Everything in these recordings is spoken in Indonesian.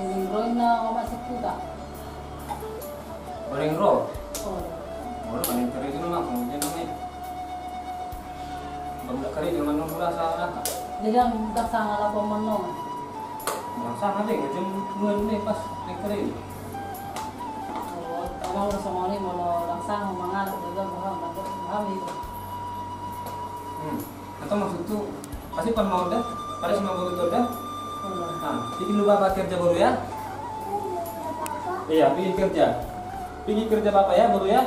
Ninggroin na o masikuta. Balingro. Oh. Wala man yung kari naman kung yan naman. Bamla kari naman nung mula sa nata. Jadi ang daksang ala po man no. Yang sama deh, macam ngen pas naik kari. Oh, kalau sa mga ni mo daksang mga dagang kami. Atau maksud tuh pasti pan mau dah, pada semua baru tuh dah. Oh. Nah, bikin lu bapak kerja baru ya. Iya, pergi kerja. Pergi kerja bapak ya baru ya.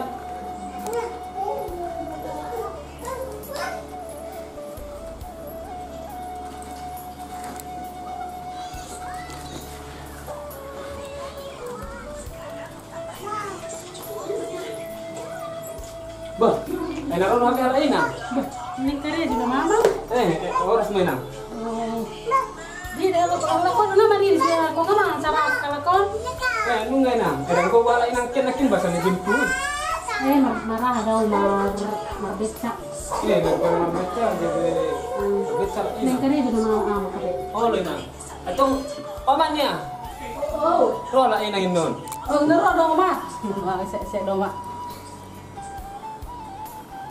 Bah, naroon kami halain na. Ini kare di mama. Oras mo na. Oh. Di dalam kalau kau nama diri saya, kau kemana cara kalau kau? Nung ngay na. Kadang ko wala inang kinakin basa ni Jimpu. Marah daw marbetsa. Nagkaroon ng betsa. Betsa. Ini kare di mama kare. Oh, loy na. Atong paman niya. Oh. Rola inang inon. Oh, nero dong ma. Saya dong ma.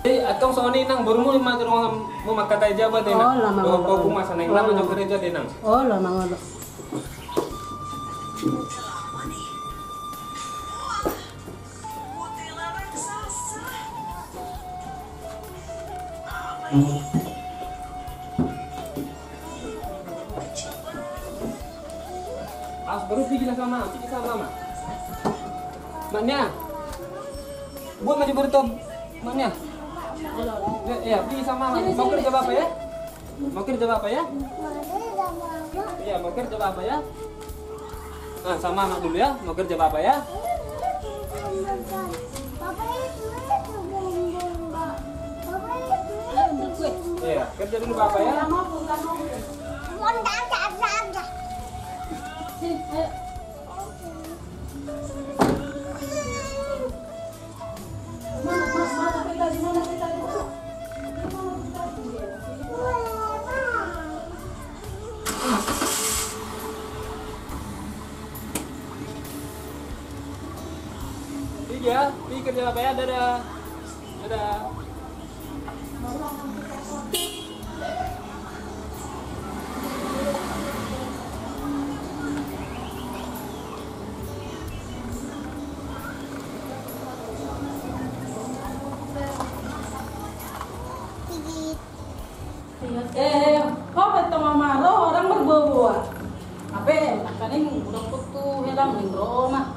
Atong Sony nang baru mo makatay jabat din. Oh, lama ko kumasa nang lama jud kerja din nang. Oh, lama ngolo. Baru pergi sama mama. Maknya. Buat maju bertob. Maknya. Ya, pergi sama mama. Mau kerja apa ya? Mau kerja apa ya? Iya, mau kerja apa ya? Nah, sama mama dulu ya. Mau kerja apa ya? Iya, kerja dulu apa ya? Ya, pergi kerja apa ya? Dadah. Dadah. Kau betul mama lo orang berbuah. Apa? Kaning udah putu hilang nih bro mah.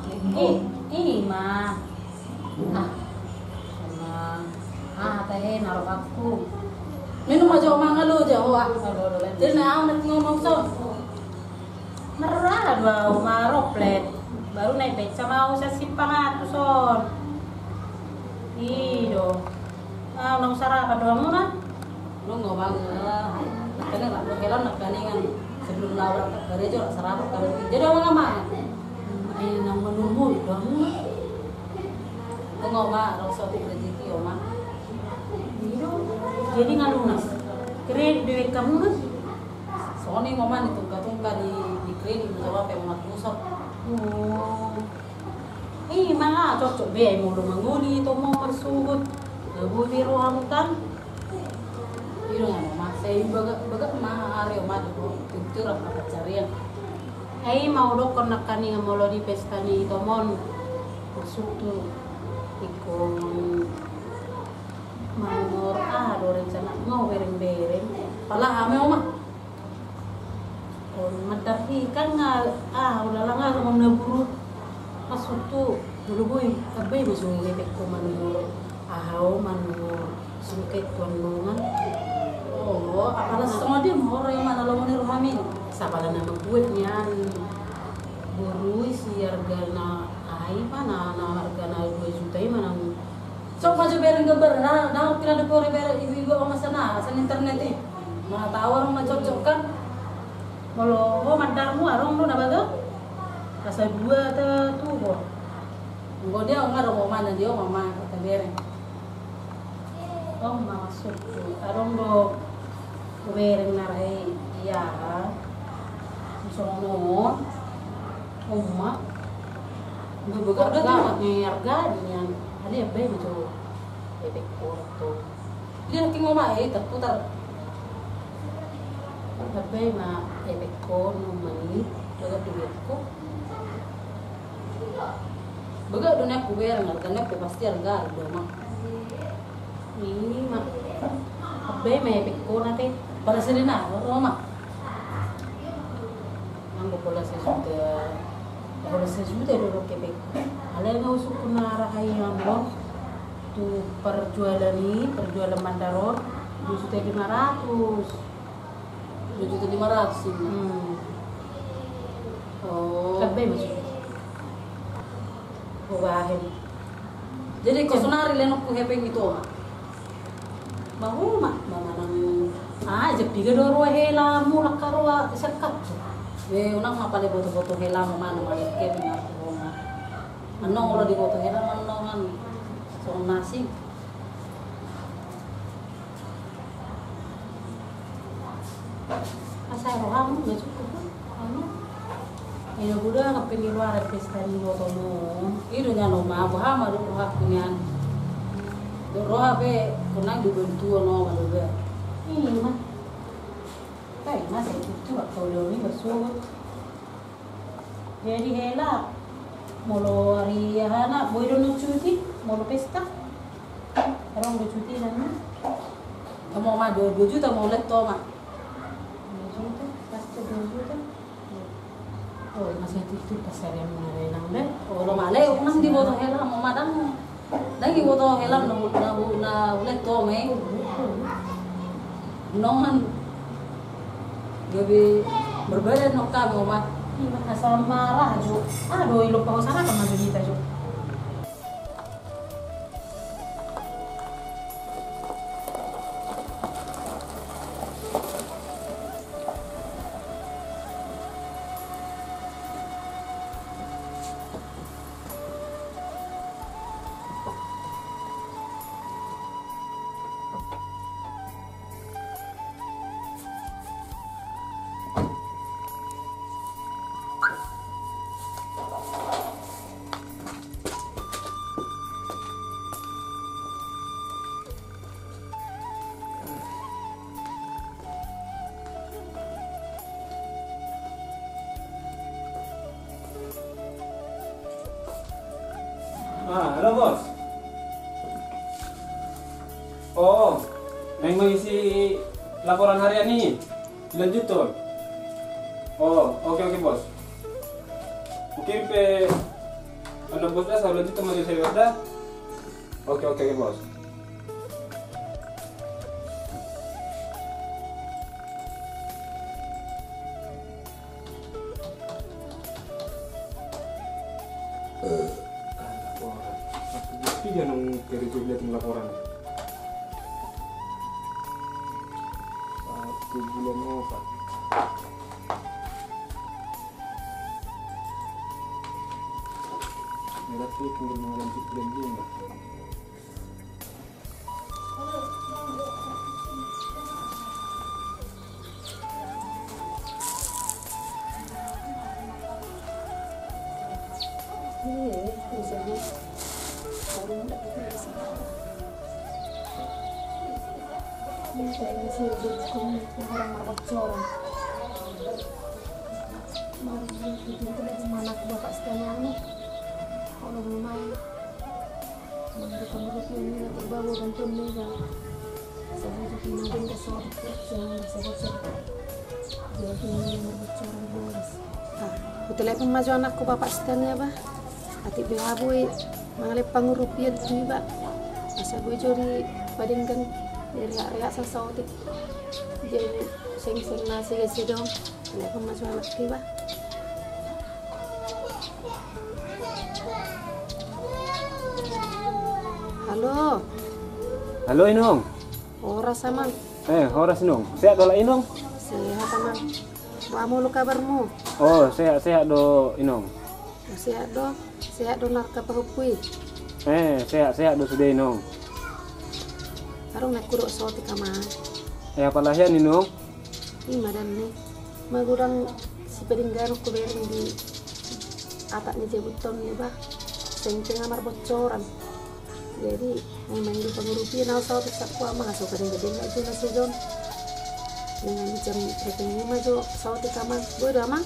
Ini mah. Teh naruh aku. Minum aja omang lu jauh ah. Jadi nak ngomong so. Merah dua maroplet. Baru naik beca mau saya simpang atuh son. Iyo. Nang sarapan doang mah. Lu ngomong karena nggak berkelon nak kan sebelum lawar gereja sarapan kalau jadi orang apa? Ini nang menunggu doang. Ngomong rasa rezeki omang. Jadi ngalunas kredit duit kamu kan soalnya ngoman itu katungka di kredit jawab yang mat musok malah cocok be mau manguni itu mau bersugut lebu biru amutan itu nggak mama saya baga mah area mah itu pintur apa carian mau dokon nakani ngamolo di pesta ni tomon masuk tuh ikon manor do rencana mau bereng-bereng pala ame oma madahi kan udah lama sama neburu masuk tuh dulu boy abai masuk ngepek ke manor manor sungket tuan apalah setengah dia mau orang yang mana lo mau rohami sabalah nama gue nyan buru si hargana mana hargana 2 juta mana so maju bereng geber nah kira ada pore bere ibu-ibu sama sana internet ini mana tahu orang cocok kan kalau mandarmu arong lu dapat tuh rasa dua tuh kok enggak dia enggak ada mana dia mama kata bereng masuk arong do bereng narai iya sono Uma. Beberapa harga dengan ada yang baik itu bebek porto. Dia lagi ngomong terputar. Tapi mah bebek porto mani juga duitku. Baga dunia aku bayar harganya aku pasti harga mah. Ini mah apa mah bebek porto nanti pada serina Roma. Anggo pola sesudah. Kalau sesudah dulu kebek, ada yang usuk kunara ayam tuh perjualan mandaron 2.500.000. 2.500.000 sih. Oh. Kabeh masuk. Bawahin. Jadi kau sonari lenok ku hepeng itu mah. Bahu mak, manang ajak tiga dua hela mulak karua sekat. Unang mapale boto-boto hela mana malik ke pingat rumah. Anong ora di boto hela manongan song nasi. Asal roham nggak cukup kan? Ini udah ngapin di luar pesta di boto mo. Ido nya no ma bah ma roha kunyan. Roha be kunang dibentu no maluga. Ini mah. Kayak masih itu kalau doni bersuara. Jadi hela molo hari hana boy dono cuti molo pesta. Orang udah cuti dan Kamu mah 2 juta mau let to mah. 2 juta, pasti 2 juta. Oh, masih itu pasar yang mana nang deh. Oh, lo male unang di boto hela mo madang. Lagi boto hela na let to me. Nongan gabi berbeda no kami mah. Ini asal marah jo. Aduh, lupa sana kan maju kita jo. Halo bos. Oh, yang mengisi laporan harian ini lanjut tuh. Oh, oke bos. Oke pe, anda bos dah lanjut teman saya dah. Oke bos. Dia nung dari tuh lihat laporan 1 bulan apa? Merah tuh tinggal mengalanjut bulan 5. Saya masih dukung orang bocoran. Mari kita mana bapak sekalian nih. Kalau belum main, mereka merupakan ini terbawa dan pemega. Saya juga makin kesal, jangan saya jadi ini bocoran bolas. Telepon maju anakku bapak sekalian ya, hati bihabui mengalih pengurupian juga. Asa gue curi bandingkan dari area sesuatu jadi sing nasi kasi dong telepon masuk anak tiba. Halo Inong. Horas aman. Horas Inong. Sehat dola Inong? Sehat aman. Kamu lu kabarmu? Oh, sehat do Inong. Sehat do nak kapahupui. Sehat do sudah Inong. Karong nak kurok soti kamar. Apa lahian Inong? Ini madan nih. Magurang si peninggalan ko berin di katanya jebuton ya bah sengceng amar bocoran jadi memang di pengurupi nau saw bisa ku ama so kadang kadang aja nasi jon dengan jam setengah 5 jo saw di kamar boy dah mang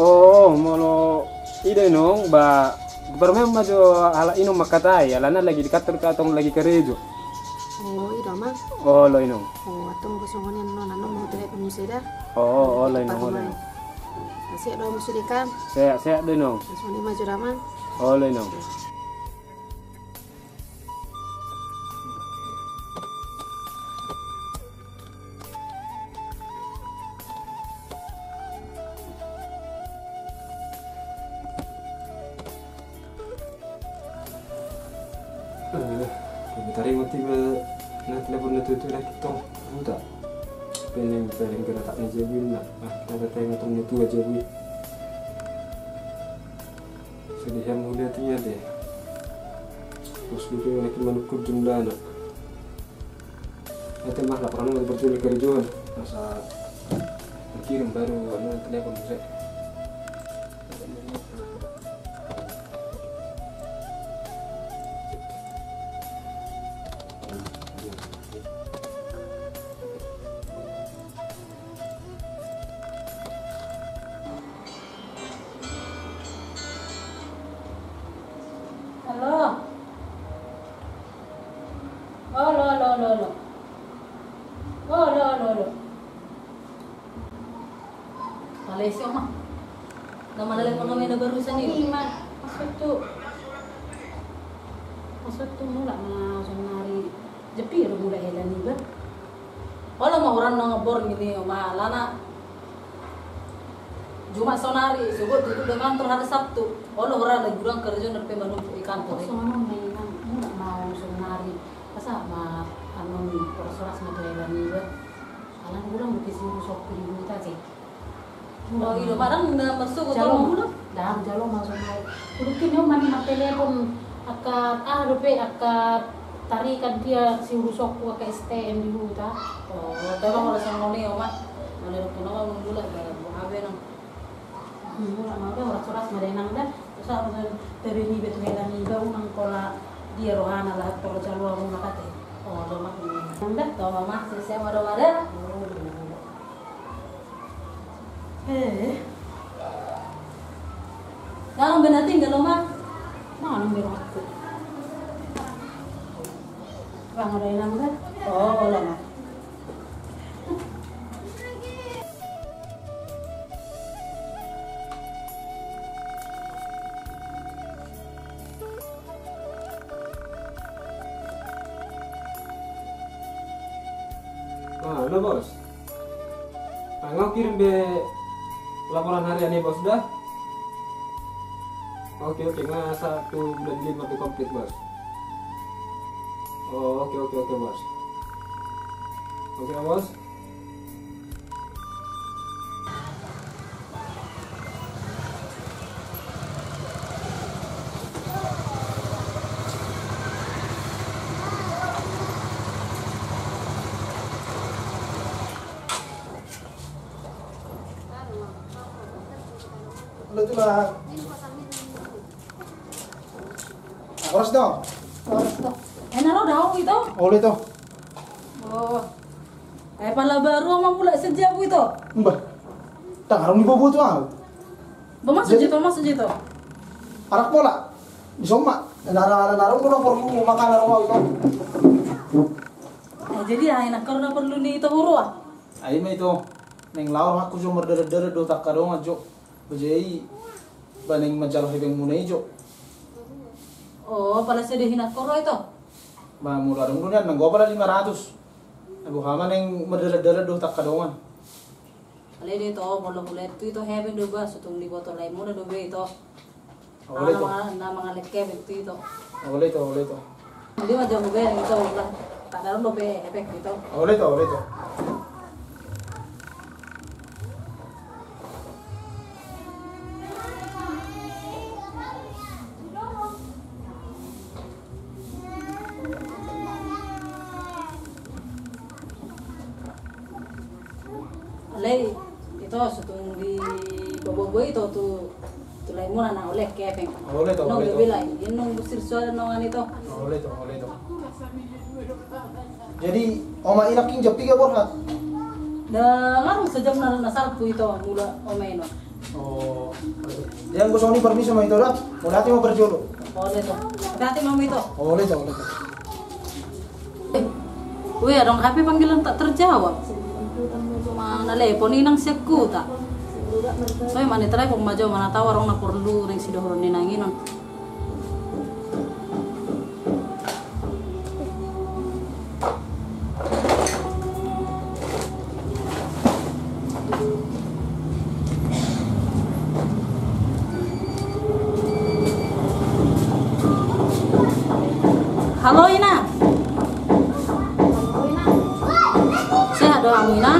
Oh, molo ide nong ba bermem majo ala ino makatai ala na lagi dikatur ka atong lagi kerejo. oh iya mang Oh, lo ino. oh atong kosongan yang nona mau teh pemusida Oh, lo ino, lo ino. masih ada musuh dekan Saya de nong. langsung 5 jo dah mang Oh, lo ino. Bentar ingat tiba na telepon na tutu na kitong buta. Peneng peneng kena tak najabin na. Kita tengok tong itu aja bu. Sedih yang mulia tinya deh. Terus dulu nak manukut jumlah nak. Nanti mah laporan mau berjual kerjaan. Masa kirim baru anu telepon saya. Halo. Oh, lo. Oh, lo. Malaysia mah. Nama telepon kami ada barusan ini. Masuk tu mula na sonari jepi ro mula helan ni ba. Ola mau orang ngebor gini ma lana. Jumat sonari sebut itu di kantor hari Sabtu. Ola orang lagi kurang kerja nerpe manumpu di kantor. Sono mainan mula mau sonari. Masa ma anu persoalan sama helan ni ba. Alan kurang mesti suruh sok di kita sih. Oh iya, barang na masuk ke tolong dulu. Dah jalo masuk mai. Kudukin yo mani mak telepon akad rupi akad tarikan dia si rusok ku ke STM dulu ta. Oh, tolong orang sama ni omat. Mana rupanya nama mula abe nang. Mula mau dah orang soras madenang dah. Terus harus dari ni betul helan ni bau nang kola dia rohana lah kalau jalo aku makate. Oh, do mak ni. Nang dah to mama saya ada. Kalau benar tinggal mak, mana biru aku. Bang ada yang nambah? Oh, lama. Halo bos. Ngau kirim be laporan harian nih bos dah. Oke, nah 1 bulan 5 itu komplit bos. Oh, oke bos. Oke bos. Itu lah. Oras dong. Enak lo dah itu. Oleh toh. Oh. Pala baru sama pula sejak itu. Mbah. Tak harus dibawa tuh ah. Bamak sejak itu. Arak pola. Bisa mak. Nara udah perlu makan arwah itu. Jadi enak karena perlu ni itu huru ah. Ayo mah itu. Neng lawan aku cuma dere-dere do tak kadong aja. Bejai baneng majalah yang munai jo. Oh, pala sedih hinat koro itu. Ba mula dong dunia nang gua pala 500. Aku hama neng dere-dere do tak kadongan. Ale dito kalau boleh itu heaven do ba sutung di botol lain muna do be itu. Oleh to. Na mga lekep itu. Oleh to. Hindi mah jauh be itu lah. Tak dalam do be efek itu. Oleh to. Ale itu sutung di bobo itu tuh tulai muna na oleh kepeng. Oleh to, No oleh to. bebela, yun nung busir suara nongan itu. Oleh to, oleh to. Jadi oma inaking japi ka borhat. Da larang sejam na nasarpu itu mula omeno. Oh. Yang gusto ni permiso mo ito rat. Mula ti mo berjolo. Oleh to. Hati mami itu. Oleh to, oleh to. Wih, dong HP panggilan tak terjawab. Mana telepon inang siapku tak. Soalnya mana telepon maju mana tahu orang nak perlu ring sido horon ninanginon. Halo Ina. Sehat doang Ina.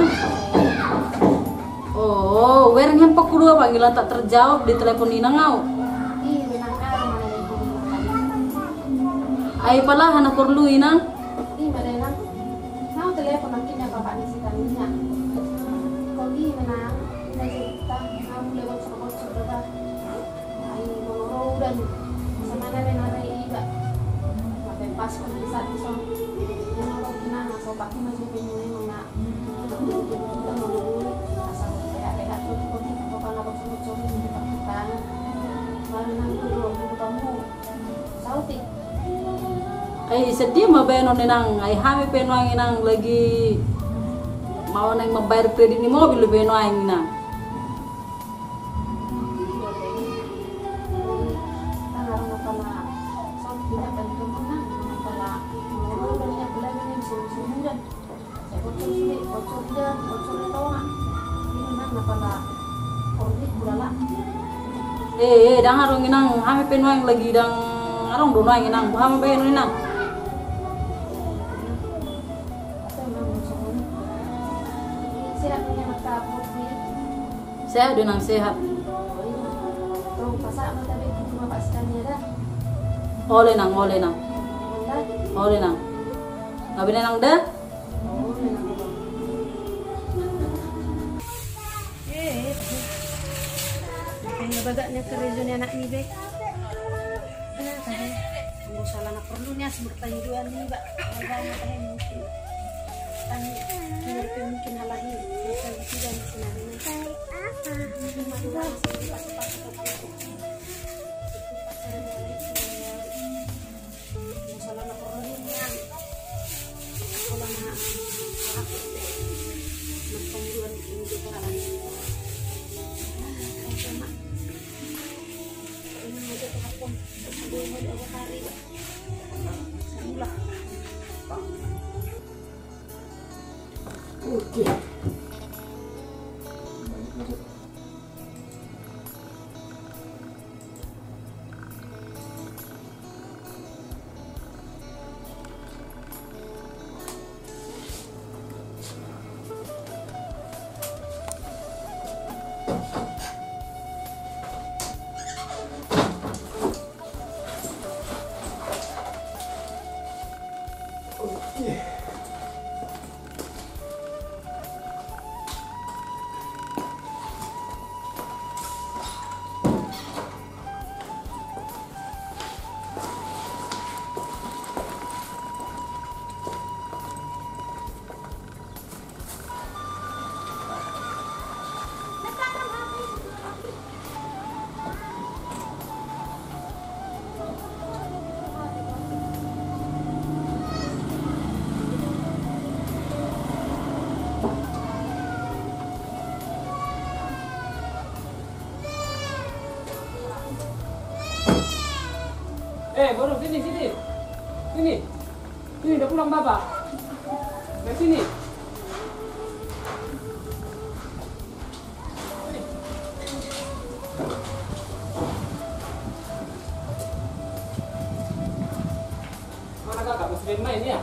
Oh, wering hempok kedua panggilan tak terjawab di telepon Ina ngau. Ay pala anak perlu Ina. Pas bisa bisa yang mau kena so pakai masih pengen mana kita mau dulu asal kayak tuh kok kalau aku coba kan baru nanti dulu kamu sauti Ay sedih mabayanon ninang ay hami penuang inang lagi mau nang membayar kredit ni mobil lebih noang inang. Dang harong inang hami penuang lagi dang harong donoang inang hami bayanon inang. Sehat dengan sehat. Oleh nang, oleh nang. Oleh nang. Ngabi nang dah? Kayaknya bagaknya kerjanya anak ni bek. Kenapa deh? Mau salah nak perlunya sebertanya dua nih, Mbak. Banyak yang mungkin. Tanya, mungkin hal lain. Bisa tidak di sana. Oke. Baru sini. Sini udah pulang Bapak. Dari sini. Mana kakak masih main-main ya?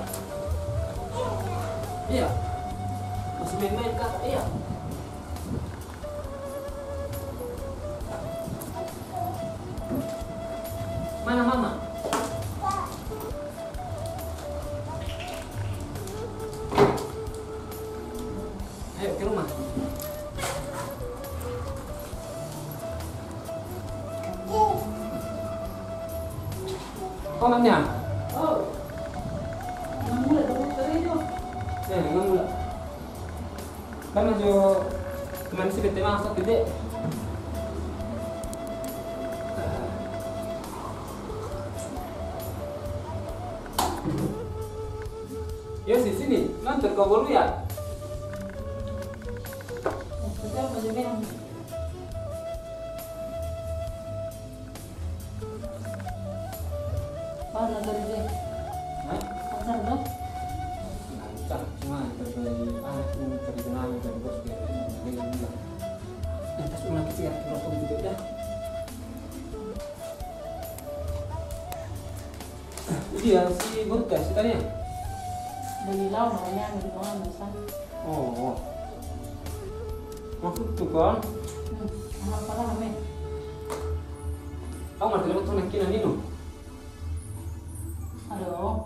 Iya. Masih main-main kakak, iya. Mana mama? Ayo ke rumah. Komannya? Oh. Nang mula dapat tadi itu. Nggak mula. Kan aja teman si bete masak gede. Ya sini, nonton kau baru ya? Betul baju merah. Mana dari dia? Hah? Pasar dong. Lancar, cuma dari aku dari kenal dari bos biar dia bilang. Entas ulang kecil ya, rokok juga dah. Iya si Burka si tanya. Dari laut namanya dari orang besar. Oh. Maksud tuh kan? Apa namanya? Kau ngerti lewat tuh nakin nino. Halo.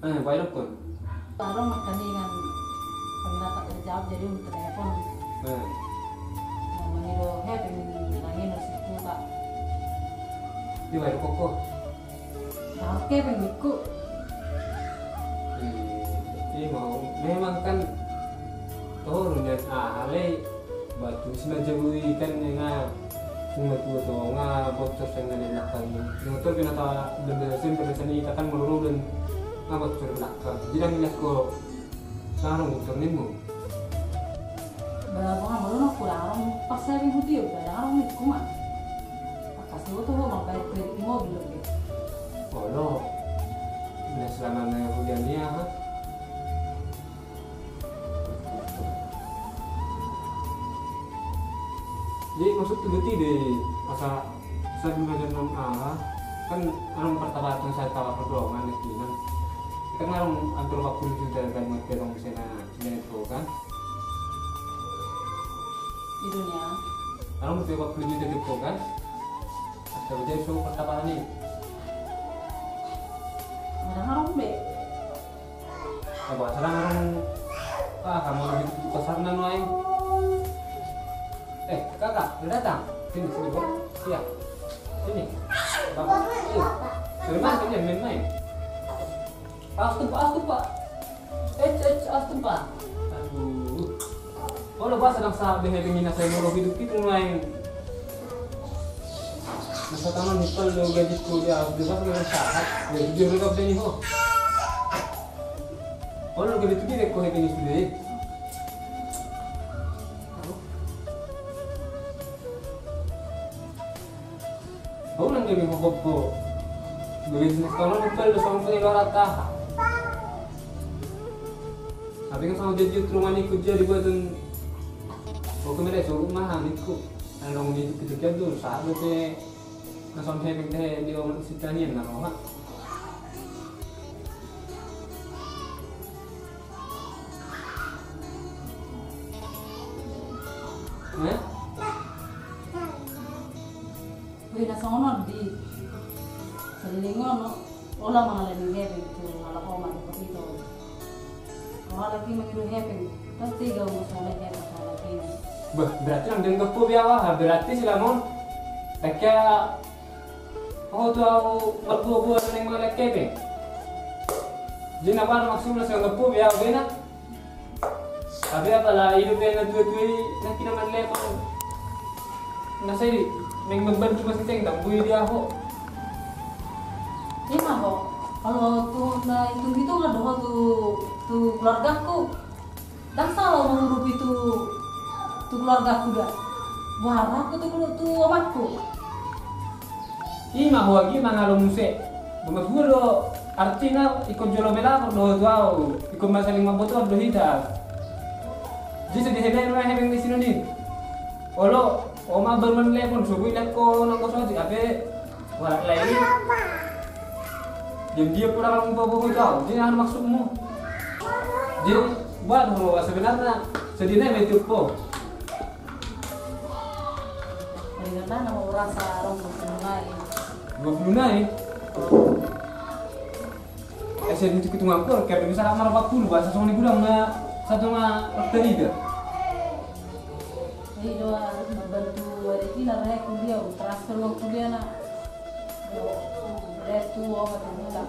Bayar kon. Taruh makan dengan pernah tak terjawab jadi untuk telepon. Namanya do happy nangin harus buka. Di bayar koko. Oke pengikku. Ini mau memang kan turun dan ale batu sengaja bui kan nga cuma tua tuh nga bocor dengan belakang. Motor binata bener simpen sini kita kan meluru dan nga bocor belakang. Jadi ngeliat ko sarung motornya mu. Berapa malu nak kurang pas saya minggu dia berang nih kuma. Kasih itu mau bayar kredit mobil lebih. Oh lo, bener selama hujan dia ha? Jadi maksud itu berarti deh masa saya belajar non A kan orang pertama yang saya tahu perdoman itu kan kita ngarang antar waktu juga kan mati orang bisa itu kan Di dunia. orang mati waktu juga itu kan ada ujian show pertama nih Orang be. apa sekarang orang kamu lebih besar nanoy kakak udah datang sini bos iya sini bapak dari mana kalian main astupa astupa aduh kalau bahasa sedang sabi hebingin saya mau hidup itu main masa tangan nipel lo gadget ko dia bahasa dengan sahat ya jujur rekap deh nih ho kalau gadget itu dia ko hebingin sudah Bau nang gabi mo ko. Business ko no pel sa mga rata. Sabi ko sa mga jud rumah ni ko jadi buat dun. Ko mere so mah ni ko. Ano ni ko kaya dun sa lo te na son he bigte di o si tanian na ha. Nasa ono di selingon olah mga laling hepeng to malakoma di ito. Mga laki mangiru hepeng pasti gaw mo sa laling sa laki. Bah, berarti nang dengar po biawa, berarti sila mon. Kaya ako to ako magbubuhat ng mga laki. Di na ba maksudnya sa ngapo biawa na? Sabi pala hidup na tuwi na kinaman lepon. Nasa neng membantu masih ceng tak boleh dia ho. Iya mah kok. Kalau tuh na itu ada tuh keluargaku. Dan salah mengurus itu keluargaku dah. Buat aku tuh omatku. Iya mah lagi mangalung se. Bumat gua do artinya ikut jolo bela do tuau. Ikut masaling maboto do hita. Jadi sedih mah hebeng di sini nih. Olo oma berman lepon subuh lihat ko nang ko soji abe wala lain dia pura kalau bawa kau jadi apa maksudmu jadi buat bahwa sebenarnya sedihnya itu po Karena nama rasa orang berlunai saya itu kita ngampur kayak bisa kamar 40 bahasa soalnya gudang na satu na teriga jadi doa membantu hari ini narek kuliah transfer uang kuliah nak tua matunda.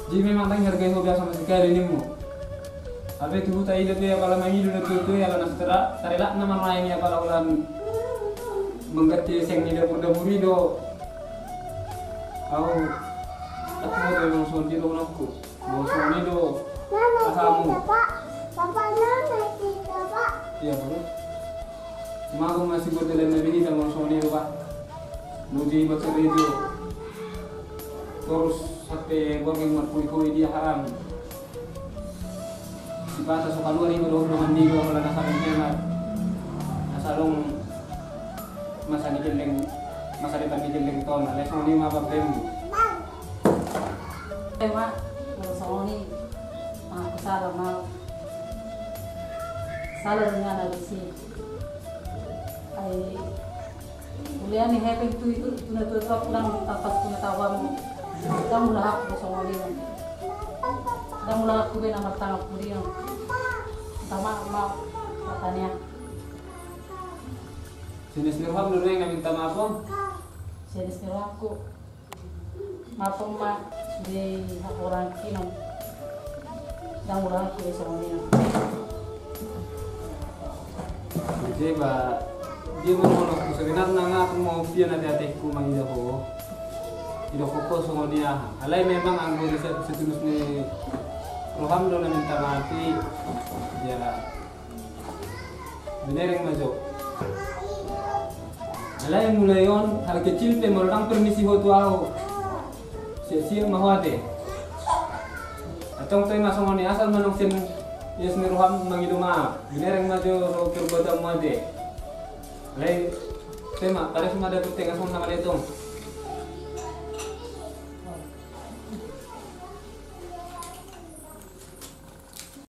Jadi memang tang harga yang biasa masih kaya ini mu. Abe tu tak hidup dia kalau main hidup tu ya kalau nastra tarela nama lain ya kalau ulam mengerti seng ni dapur dapuri do. Aku tak mau tu yang sondi do namku. Mau sondi do. Asamu. Papa nana kita pak. Iya bro. Cuma aku masih berjalan lebih kita mau sondi do pak. Nuji baca radio. Terus sampai working marpui dia haram. Si bata so kalua rin do mandi ko wala na sa kanya. Asalong masalitan ni jeleng to na lesson ni mapapem. Tema, kalau ni, aku salah mau. Salah dengan alisi. Ay, kuliah ni happy itu tuh pulang tapas pengetahuan. Kamu lah aku sama dia. Kamu lah aku ben amat tangap dia. Sama katanya. Sinis nirham dulu yang minta maaf om. Sinis aku. Maaf mak di hak orang kino. Kamu lah aku sama dia. Jadi dia mau sebenarnya aku mau pian ada tehku manggil aku. Tidak fokus sama dia. Alai memang anggur setulus ni roham do na minta maafi. Ya benar yang maju. Alai mulai on hal kecil pe orang permisi ho tu au. Sia-sia mahwate. Atong tay masong ni asal manong sin yes ni roham mangido maaf. Benar yang maju ro kerbata muade. Alai tema tarik semua ada penting asong nama letong.